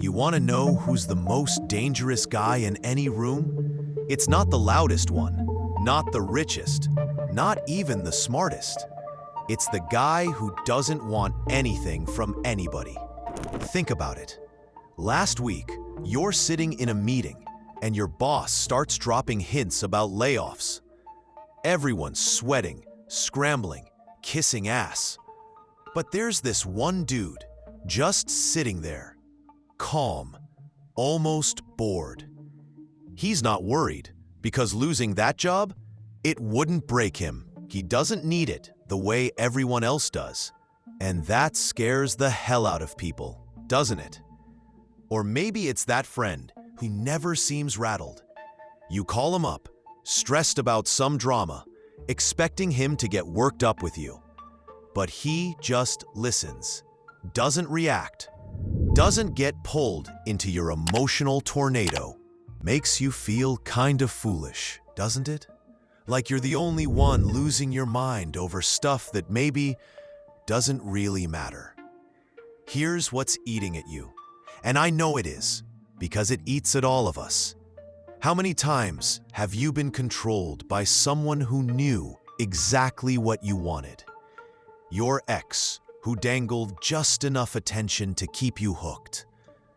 You want to know who's the most dangerous guy in any room? It's not the loudest one, not the richest, not even the smartest. It's the guy who doesn't want anything from anybody. Think about it. Last week, you're sitting in a meeting and your boss starts dropping hints about layoffs. Everyone's sweating, scrambling, kissing ass. But there's this one dude just sitting there, calm, almost bored. He's not worried because losing that job, it wouldn't break him. He doesn't need it the way everyone else does. And that scares the hell out of people, doesn't it? Or maybe it's that friend who never seems rattled. You call him up, stressed about some drama, expecting him to get worked up with you. But he just listens, doesn't react, doesn't get pulled into your emotional tornado. Makes you feel kind of foolish, doesn't it? Like you're the only one losing your mind over stuff that maybe doesn't really matter. Here's what's eating at you, and I know it is, because it eats at all of us. How many times have you been controlled by someone who knew exactly what you wanted? Your ex, who dangled just enough attention to keep you hooked.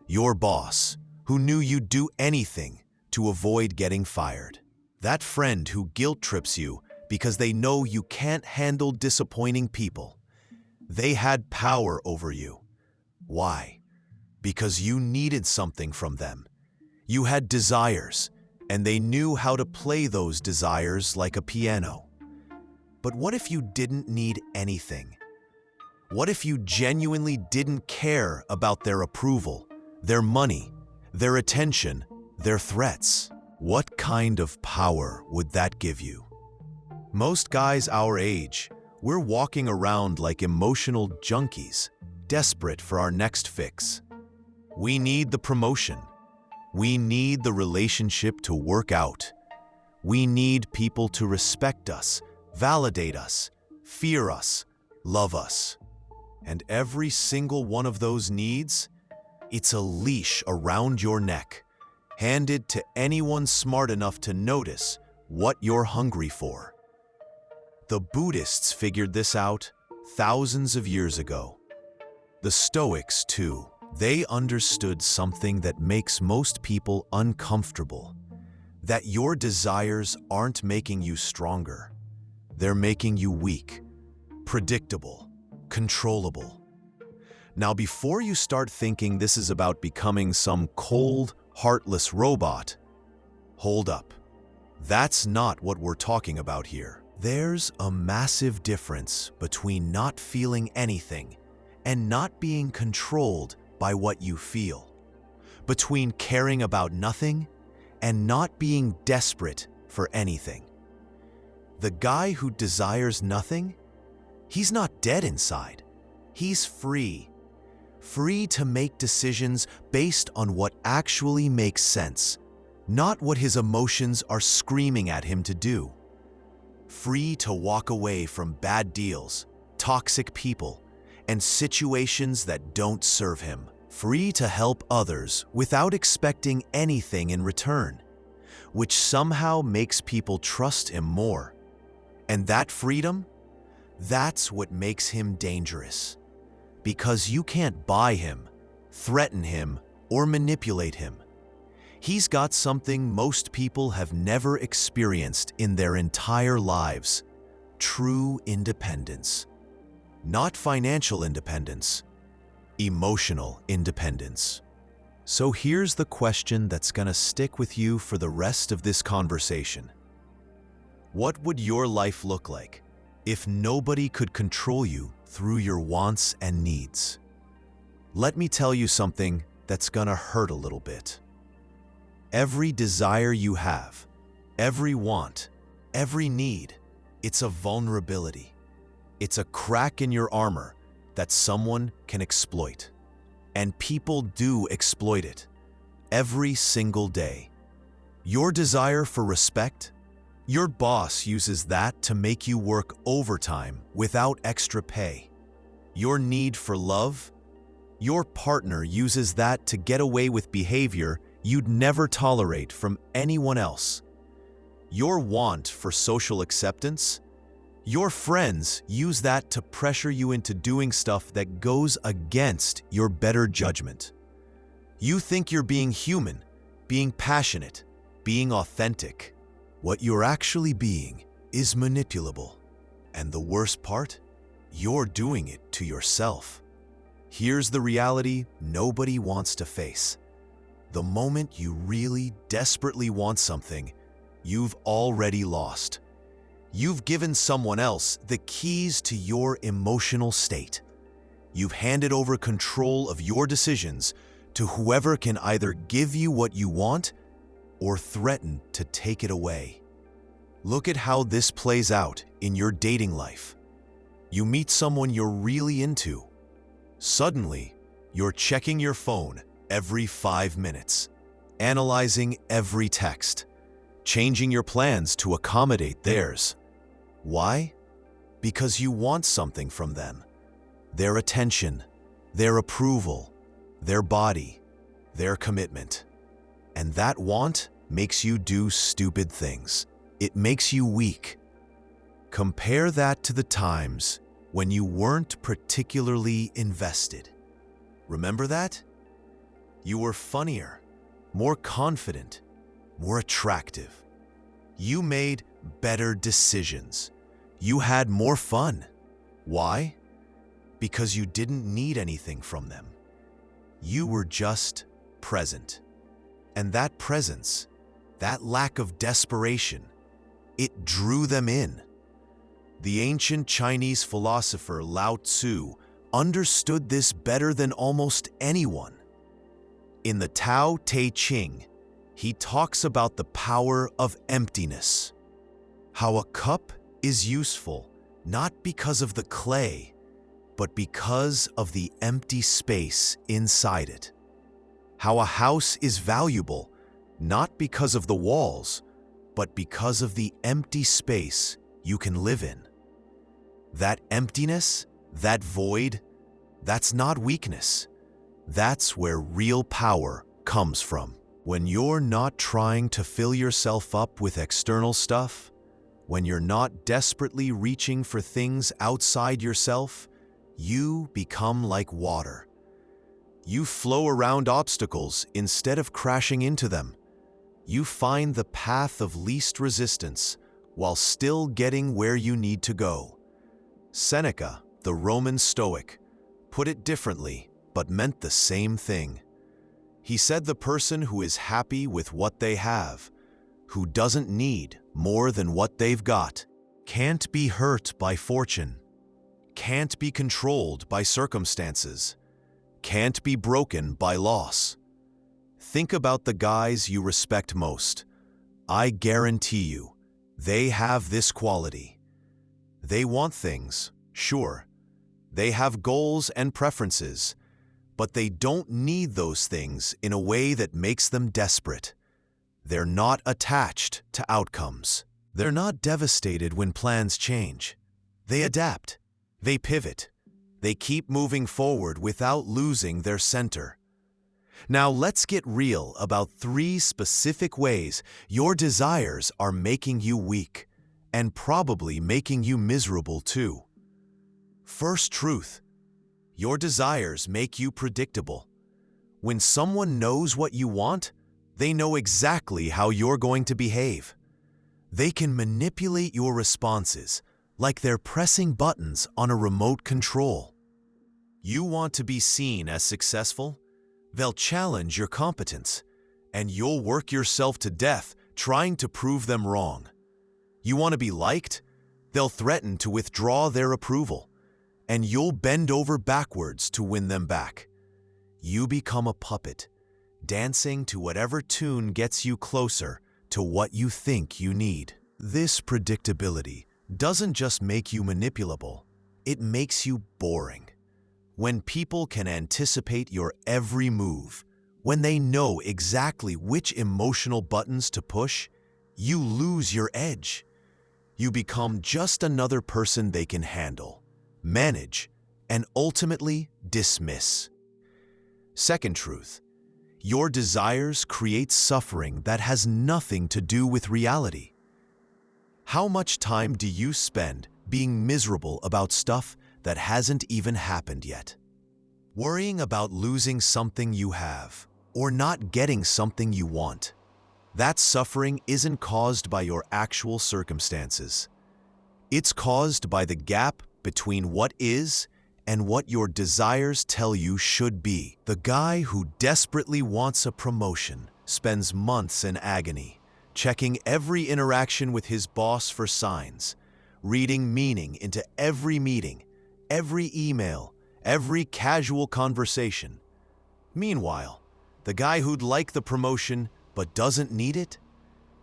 Your boss, who knew you'd do anything to avoid getting fired. That friend who guilt trips you because they know you can't handle disappointing people. They had power over you. Why? Because you needed something from them. You had desires, and they knew how to play those desires like a piano. But what if you didn't need anything? What if you genuinely didn't care about their approval, their money, their attention, their threats? What kind of power would that give you? Most guys our age, we're walking around like emotional junkies, desperate for our next fix. We need the promotion. We need the relationship to work out. We need people to respect us, validate us, fear us, love us. And every single one of those needs, it's a leash around your neck, handed to anyone smart enough to notice what you're hungry for. The Buddhists figured this out thousands of years ago. The Stoics, too. They understood something that makes most people uncomfortable, that your desires aren't making you stronger. They're making you weak, predictable, controllable. Now, before you start thinking this is about becoming some cold, heartless robot, hold up. That's not what we're talking about here. There's a massive difference between not feeling anything and not being controlled by what you feel, between caring about nothing and not being desperate for anything. The guy who desires nothing, he's not dead inside. He's free. Free to make decisions based on what actually makes sense, not what his emotions are screaming at him to do. Free to walk away from bad deals, toxic people, and situations that don't serve him. Free to help others without expecting anything in return, which somehow makes people trust him more. And that freedom, that's what makes him dangerous. Because you can't buy him, threaten him, or manipulate him. He's got something most people have never experienced in their entire lives: true independence. Not financial independence, emotional independence. So here's the question that's gonna stick with you for the rest of this conversation. What would your life look like if nobody could control you through your wants and needs? Let me tell you something that's gonna hurt a little bit. Every desire you have, every want, every need, it's a vulnerability. It's a crack in your armor that someone can exploit. And people do exploit it every single day. Your desire for respect, your boss uses that to make you work overtime without extra pay. Your need for love, Your partner uses that to get away with behavior you'd never tolerate from anyone else. Your want for social acceptance? Your friends use that to pressure you into doing stuff that goes against your better judgment. You think you're being human, being passionate, being authentic. What you're actually being is manipulable. And the worst part? You're doing it to yourself. Here's the reality nobody wants to face. The moment you really desperately want something, you've already lost. You've given someone else the keys to your emotional state. You've handed over control of your decisions to whoever can either give you what you want or threaten to take it away. Look at how this plays out in your dating life. You meet someone you're really into. Suddenly, you're checking your phone every 5 minutes, analyzing every text, changing your plans to accommodate theirs. Why? Because you want something from them. Their attention, their approval, their body, their commitment. And that want makes you do stupid things. It makes you weak. Compare that to the times when you weren't particularly invested. Remember that? You were funnier, more confident, more attractive. You made better decisions. You had more fun. Why? Because you didn't need anything from them. You were just present. And that presence, that lack of desperation, it drew them in. The ancient Chinese philosopher Lao Tzu understood this better than almost anyone. In the Tao Te Ching, he talks about the power of emptiness. How a cup is useful not because of the clay, but because of the empty space inside it. How a house is valuable not because of the walls, but because of the empty space you can live in. That emptiness, that void, that's not weakness. That's where real power comes from. When you're not trying to fill yourself up with external stuff, when you're not desperately reaching for things outside yourself, you become like water. You flow around obstacles instead of crashing into them. You find the path of least resistance while still getting where you need to go. Seneca, the Roman Stoic, put it differently but meant the same thing. He said the person who is happy with what they have, who doesn't need more than what they've got, can't be hurt by fortune, can't be controlled by circumstances, can't be broken by loss. Think about the guys you respect most. I guarantee you, they have this quality. They want things, sure. They have goals and preferences, but they don't need those things in a way that makes them desperate. They're not attached to outcomes. They're not devastated when plans change. They adapt. They pivot. They keep moving forward without losing their center. Now let's get real about 3 specific ways your desires are making you weak, and probably making you miserable too. First truth, your desires make you predictable. When someone knows what you want, they know exactly how you're going to behave. They can manipulate your responses like they're pressing buttons on a remote control. You want to be seen as successful? They'll challenge your competence, and you'll work yourself to death trying to prove them wrong. You want to be liked? They'll threaten to withdraw their approval, and you'll bend over backwards to win them back. You become a puppet, dancing to whatever tune gets you closer to what you think you need. This predictability doesn't just make you manipulable, it makes you boring. When people can anticipate your every move, when they know exactly which emotional buttons to push, you lose your edge. You become just another person they can handle, manage, and ultimately dismiss. Second truth, your desires create suffering that has nothing to do with reality. How much time do you spend being miserable about stuff that hasn't even happened yet? Worrying about losing something you have or not getting something you want. That suffering isn't caused by your actual circumstances. It's caused by the gap between what is and what your desires tell you should be. The guy who desperately wants a promotion spends months in agony, checking every interaction with his boss for signs, reading meaning into every meeting, every email, every casual conversation. Meanwhile, the guy who'd like the promotion but doesn't need it,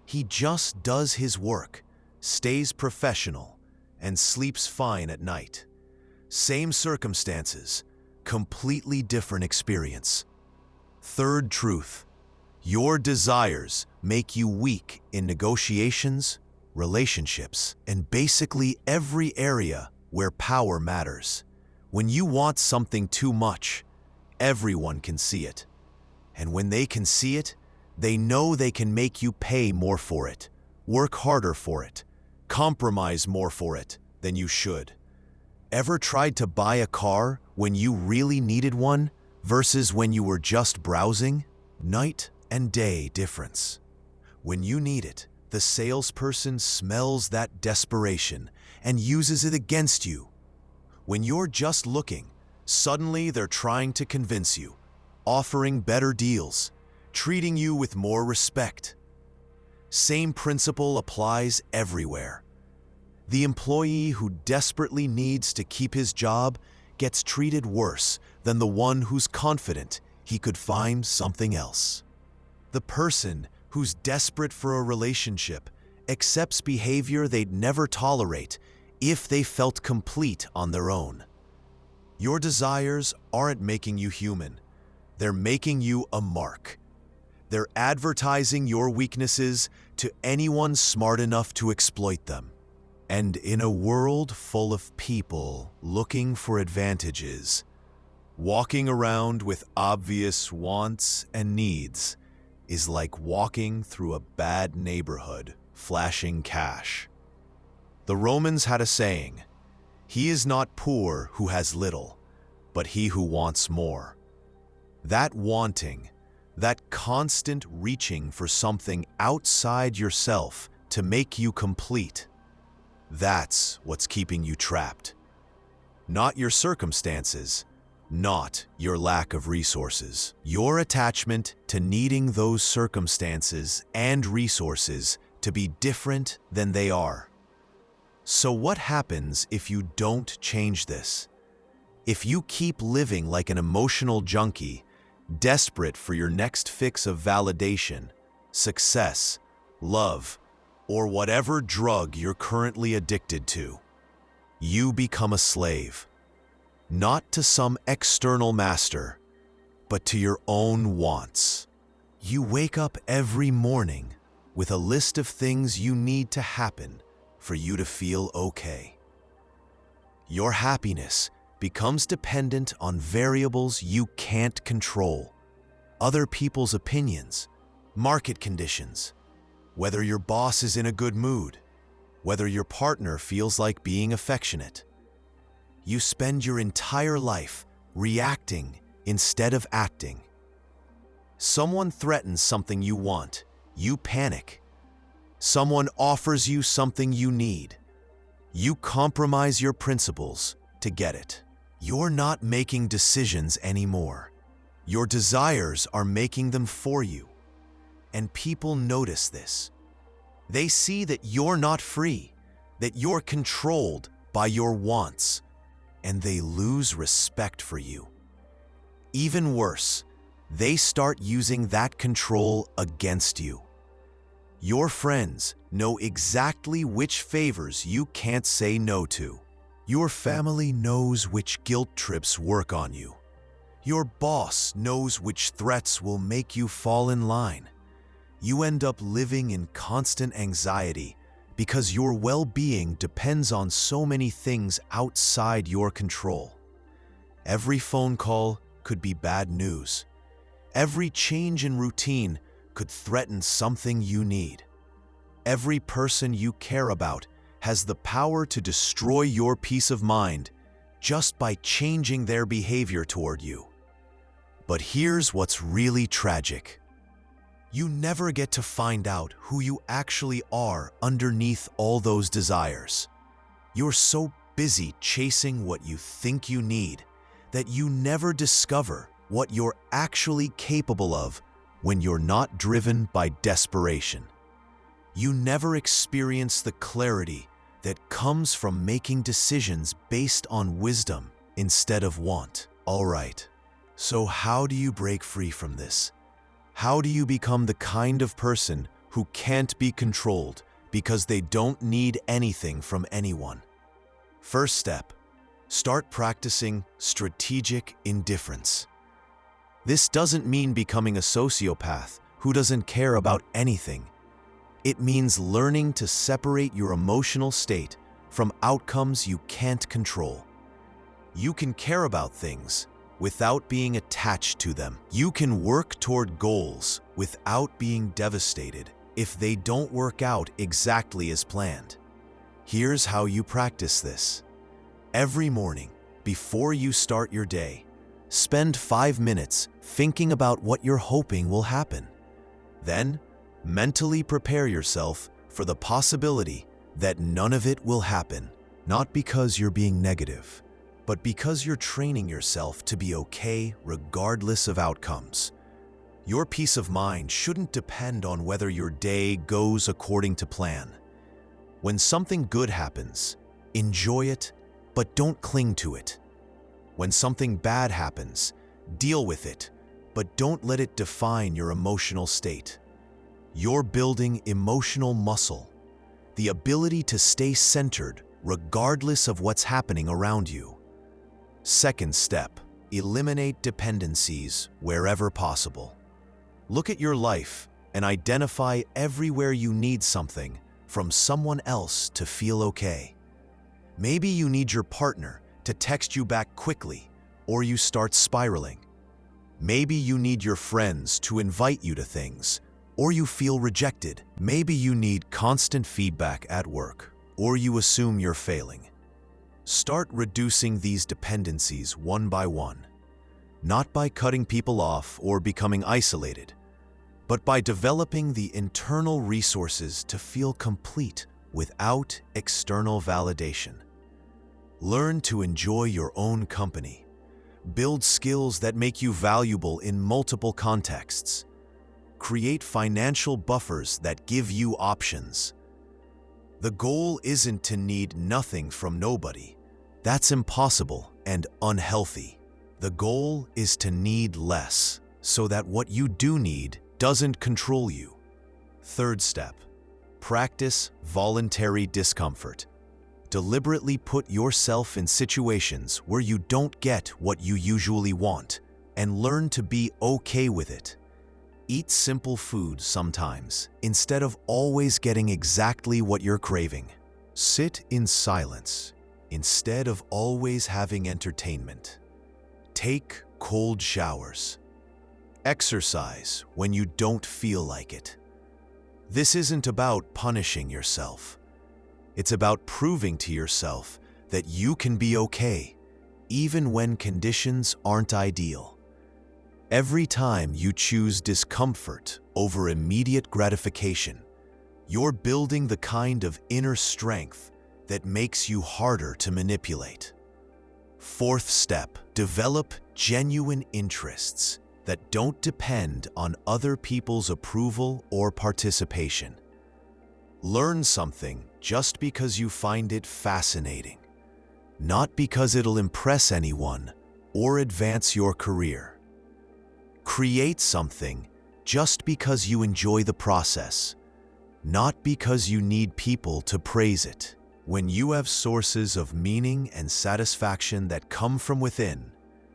he just does his work, stays professional, and sleeps fine at night. Same circumstances, completely different experience. Third truth, your desires make you weak in negotiations, relationships, and basically every area where power matters. When you want something too much, everyone can see it. And when they can see it, they know they can make you pay more for it, work harder for it, compromise more for it than you should. Ever tried to buy a car when you really needed one versus when you were just browsing? Night and day difference. When you need it, the salesperson smells that desperation and uses it against you. When you're just looking, suddenly they're trying to convince you, offering better deals, treating you with more respect. Same principle applies everywhere. The employee who desperately needs to keep his job gets treated worse than the one who's confident he could find something else. The person who's desperate for a relationship accepts behavior they'd never tolerate if they felt complete on their own. Your desires aren't making you human. They're making you a mark. They're advertising your weaknesses to anyone smart enough to exploit them. And in a world full of people looking for advantages, walking around with obvious wants and needs is like walking through a bad neighborhood flashing cash. The Romans had a saying, "He is not poor who has little, but he who wants more." That wanting, that constant reaching for something outside yourself to make you complete, that's what's keeping you trapped. Not your circumstances, not your lack of resources. Your attachment to needing those circumstances and resources to be different than they are. So what happens if you don't change this? If you keep living like an emotional junkie, desperate for your next fix of validation, success, love, or whatever drug you're currently addicted to, you become a slave. Not to some external master, but to your own wants. You wake up every morning with a list of things you need to happen for you to feel okay. Your happiness becomes dependent on variables you can't control. Other people's opinions, market conditions, whether your boss is in a good mood, whether your partner feels like being affectionate. You spend your entire life reacting instead of acting. Someone threatens something you want, you panic. Someone offers you something you need. You compromise your principles to get it. You're not making decisions anymore. Your desires are making them for you. And people notice this. They see that you're not free, that you're controlled by your wants, and they lose respect for you. Even worse, they start using that control against you. Your friends know exactly which favors you can't say no to. Your family knows which guilt trips work on you. Your boss knows which threats will make you fall in line. You end up living in constant anxiety because your well-being depends on so many things outside your control. Every phone call, could be bad news. Every change in routine could threaten something you need. Every person you care about has the power to destroy your peace of mind just by changing their behavior toward you. But here's what's really tragic. You never get to find out who you actually are underneath all those desires. You're so busy chasing what you think you need that you never discover what you're actually capable of when you're not driven by desperation. You never experience the clarity that comes from making decisions based on wisdom instead of want. All right, so how do you break free from this? How do you become the kind of person who can't be controlled because they don't need anything from anyone? First step, start practicing strategic indifference. This doesn't mean becoming a sociopath who doesn't care about anything. It means learning to separate your emotional state from outcomes you can't control. You can care about things without being attached to them. You can work toward goals without being devastated if they don't work out exactly as planned. Here's how you practice this. Every morning, before you start your day, spend 5 minutes thinking about what you're hoping will happen. Then, mentally prepare yourself for the possibility that none of it will happen, not because you're being negative, but because you're training yourself to be okay regardless of outcomes. Your peace of mind shouldn't depend on whether your day goes according to plan. When something good happens, enjoy it, but don't cling to it. When something bad happens, deal with it, but don't let it define your emotional state. You're building emotional muscle, the ability to stay centered regardless of what's happening around you. Second step, eliminate dependencies wherever possible. Look at your life and identify everywhere you need something from someone else to feel okay. Maybe you need your partner to text you back quickly, or you start spiraling. Maybe you need your friends to invite you to things, or you feel rejected. Maybe you need constant feedback at work, or you assume you're failing. Start reducing these dependencies one by one, not by cutting people off or becoming isolated, but by developing the internal resources to feel complete without external validation. Learn to enjoy your own company. Build skills that make you valuable in multiple contexts. Create financial buffers that give you options. The goal isn't to need nothing from nobody. That's impossible and unhealthy. The goal is to need less, so that what you do need doesn't control you. Third step, practice voluntary discomfort. Deliberately put yourself in situations where you don't get what you usually want, and learn to be okay with it. Eat simple food sometimes, instead of always getting exactly what you're craving. Sit in silence, instead of always having entertainment. Take cold showers. Exercise when you don't feel like it. This isn't about punishing yourself. It's about proving to yourself that you can be okay, even when conditions aren't ideal. Every time you choose discomfort over immediate gratification, you're building the kind of inner strength that makes you harder to manipulate. Fourth step, develop genuine interests that don't depend on other people's approval or participation. Learn something just because you find it fascinating, not because it'll impress anyone or advance your career. Create something just because you enjoy the process, not because you need people to praise it. When you have sources of meaning and satisfaction that come from within,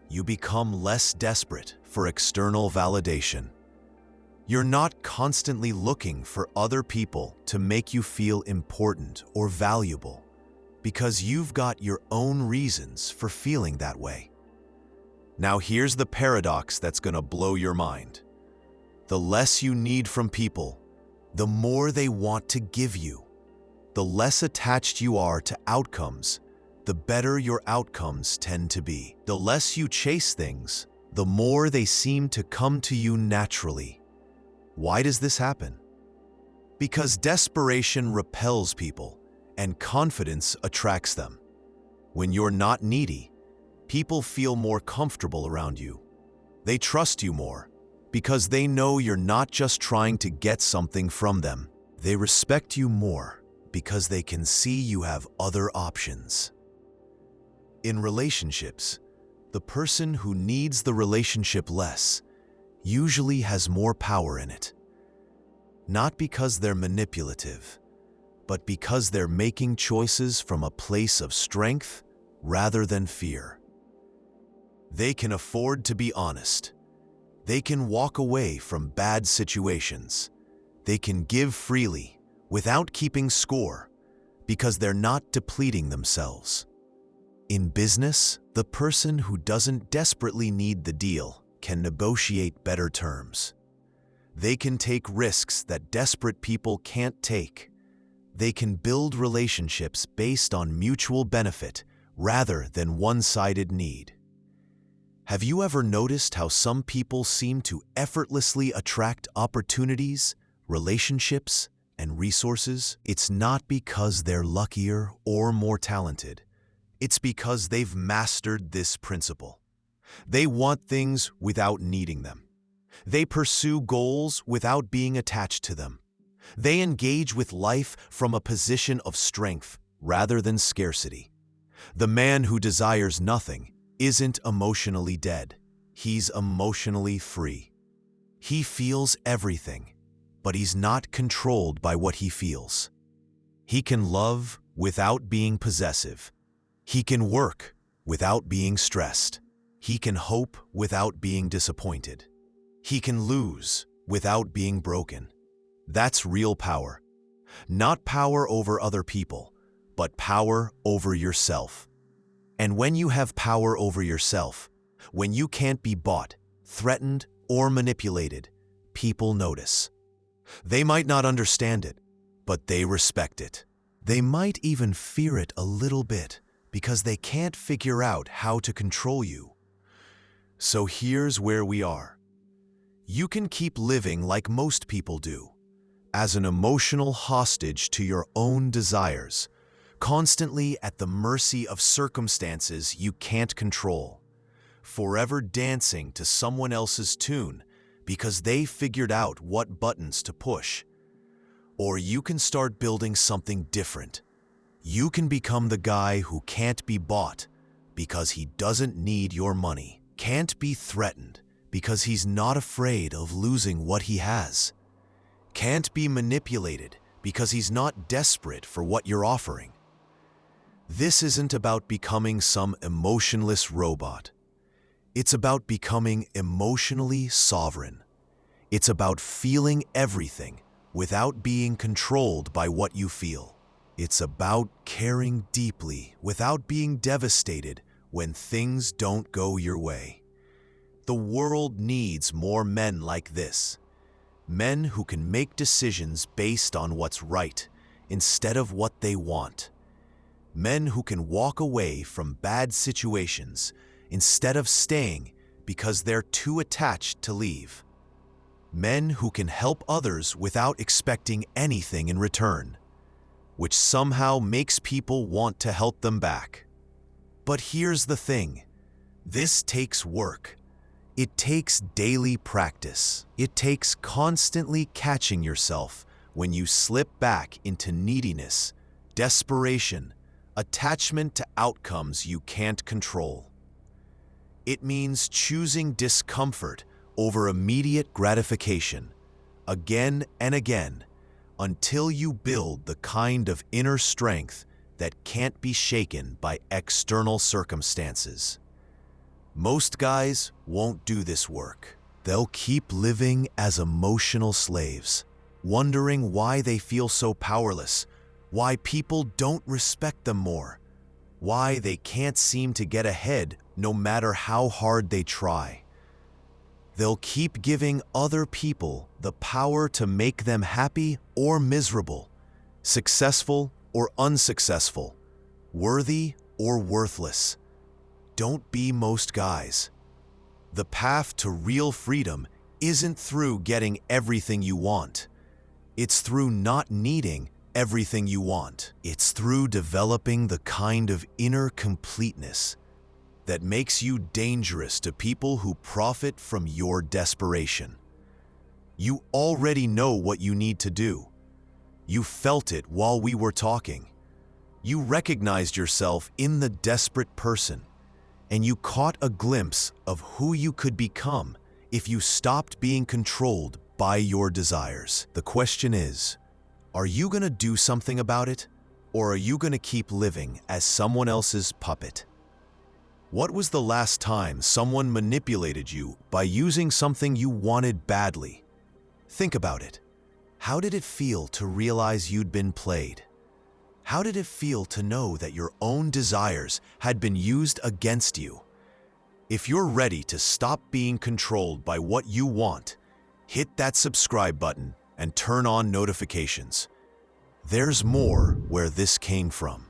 you become less desperate for external validation. You're not constantly looking for other people to make you feel important or valuable, because you've got your own reasons for feeling that way. Now here's the paradox that's gonna blow your mind. The less you need from people, the more they want to give you. The less attached you are to outcomes, the better your outcomes tend to be. The less you chase things, the more they seem to come to you naturally. Why does this happen? Because desperation repels people and confidence attracts them. When you're not needy, people feel more comfortable around you. They trust you more because they know you're not just trying to get something from them. They respect you more because they can see you have other options. In relationships, the person who needs the relationship less usually has more power in it. Not because they're manipulative, but because they're making choices from a place of strength rather than fear. They can afford to be honest. They can walk away from bad situations. They can give freely without keeping score because they're not depleting themselves. In business, the person who doesn't desperately need the deal can negotiate better terms. They can take risks that desperate people can't take. They can build relationships based on mutual benefit rather than one-sided need. Have you ever noticed how some people seem to effortlessly attract opportunities, relationships, and resources? It's not because they're luckier or more talented. It's because they've mastered this principle. They want things without needing them. They pursue goals without being attached to them. They engage with life from a position of strength rather than scarcity. The man who desires nothing isn't emotionally dead. He's emotionally free. He feels everything, but he's not controlled by what he feels. He can love without being possessive. He can work without being stressed. He can hope without being disappointed. He can lose without being broken. That's real power. Not power over other people, but power over yourself. And when you have power over yourself, when you can't be bought, threatened, or manipulated, people notice. They might not understand it, but they respect it. They might even fear it a little bit because they can't figure out how to control you. So here's where we are. You can keep living like most people do, as an emotional hostage to your own desires, constantly at the mercy of circumstances you can't control, forever dancing to someone else's tune because they figured out what buttons to push. Or you can start building something different. You can become the guy who can't be bought because he doesn't need your money, can't be threatened because he's not afraid of losing what he has, can't be manipulated because he's not desperate for what you're offering. This isn't about becoming some emotionless robot. It's about becoming emotionally sovereign. It's about feeling everything without being controlled by what you feel. It's about caring deeply without being devastated when things don't go your way. The world needs more men like this. Men who can make decisions based on what's right instead of what they want. Men who can walk away from bad situations instead of staying because they're too attached to leave. Men who can help others without expecting anything in return, which somehow makes people want to help them back. But here's the thing. This takes work. It takes daily practice. It takes constantly catching yourself when you slip back into neediness, desperation, attachment to outcomes you can't control. It means choosing discomfort over immediate gratification, again and again, until you build the kind of inner strength that can't be shaken by external circumstances. Most guys won't do this work. They'll keep living as emotional slaves, wondering why they feel so powerless, why people don't respect them more, why they can't seem to get ahead no matter how hard they try. They'll keep giving other people the power to make them happy or miserable, successful or unsuccessful, worthy or worthless. Don't be most guys. The path to real freedom isn't through getting everything you want. It's through not needing everything you want. It's through developing the kind of inner completeness that makes you dangerous to people who profit from your desperation. You already know what you need to do. You felt it while we were talking. You recognized yourself in the desperate person, and you caught a glimpse of who you could become if you stopped being controlled by your desires. The question is, are you going to do something about it, or are you going to keep living as someone else's puppet? What was the last time someone manipulated you by using something you wanted badly? Think about it. How did it feel to realize you'd been played? How did it feel to know that your own desires had been used against you? If you're ready to stop being controlled by what you want, hit that subscribe button and turn on notifications. There's more where this came from,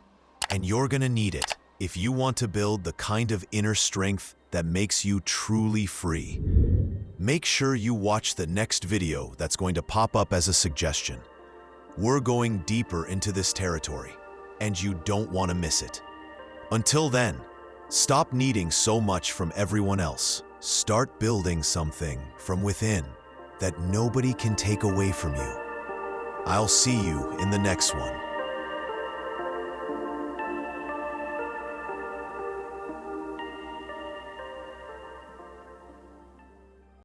and you're gonna need it if you want to build the kind of inner strength that makes you truly free. Make sure you watch the next video that's going to pop up as a suggestion. We're going deeper into this territory, and you don't want to miss it. Until then, stop needing so much from everyone else. Start building something from within that nobody can take away from you. I'll see you in the next one.